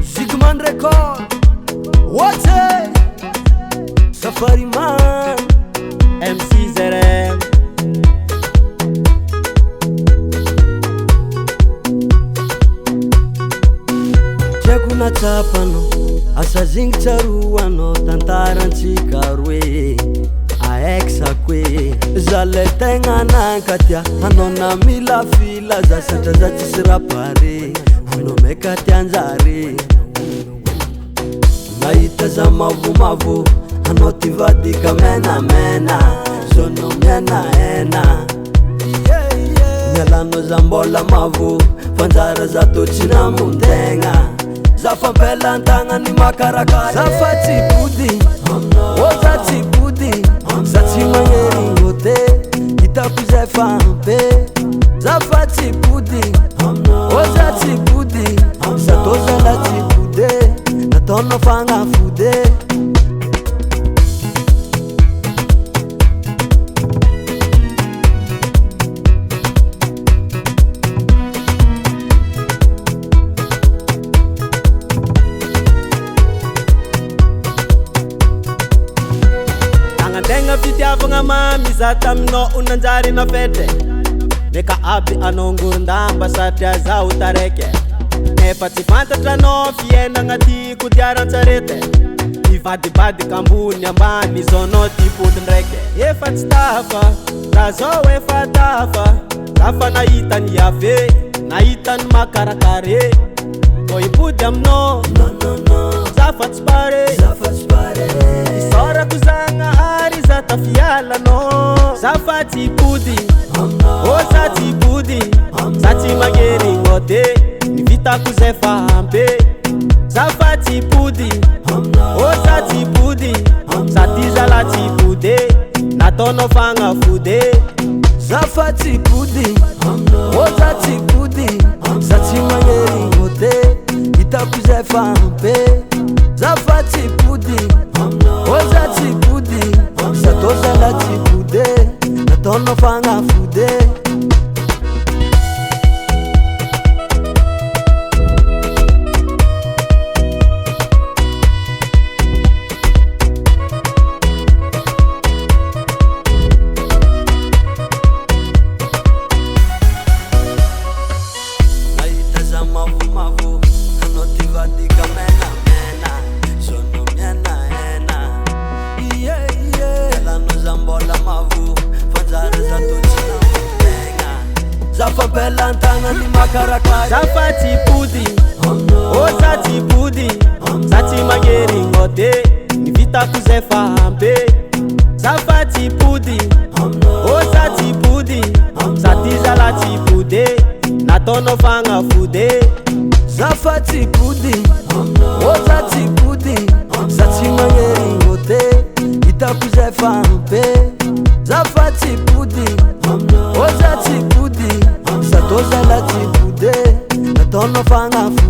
Zig Man Record. Nouveauté. Safari man. MC Sary. Tiako natsapano asa zingy tsaroano tantarantsika roe aexako e zalay tegna nankatia anao na mila fila za satria za tsisy rapare anao maika tianjare nahita za mavomavo anao tivadika menamena zonao mienahena mialanao za mbola mavo fanjara za totsina montegna za fampelan-tagna ny makarakara za fa tsy body o za tsy body za tsy magnery Nouveauté hitako zay fa ampy za fa tsy body o za tsy body za tô zala tsy body nataonao fagnafody Tegna fitiavagna mamiza taminao nanjary na fete neka aby anao ngorondamba satria zaho taraiky nefa tsy fantatra anao fiainagna ty kodiaran-tsarety mivadibadika ambony ambany zao anao ty pody ndraiky efa tsy tafa za zao efa tafa za fa nahitany ave nahitany makarakare o hipody aminao za fa tsy pare isaorako zagnahary za tafialanao za fa tsy pody o za tsy pody za tsy magnery Nouveauté nivitako zay fa ampy za fa tsy pody o za tsy pody za ty zala tsy pody nataonao fagnafody za fa tsy pody o za tsy pody za tsy magnery Nouveauté hitako zay fa ampy za fa tsy pody o za tsy pody za tô zala tsy pody nataonao fagnafody nahita za mavomavo anao tivadika menamena zono mienahena elanao za mbola mavo fanjara za totsina montegna za fampelan-tagna ny makarakara za fa tsy pody o za tsy pody za tsy magnery Nouveauté nivitako zay fa ampy za fa tsy pody o za tsy pody za ty zala tsy pody nataonao fagnafody za fa tsy pody o za tsy pody za tsy magnery Nouveauté hitako zay fa ampy za fa tsy pody o za tsy pody za tô zala tsy pody nataonao fagnafody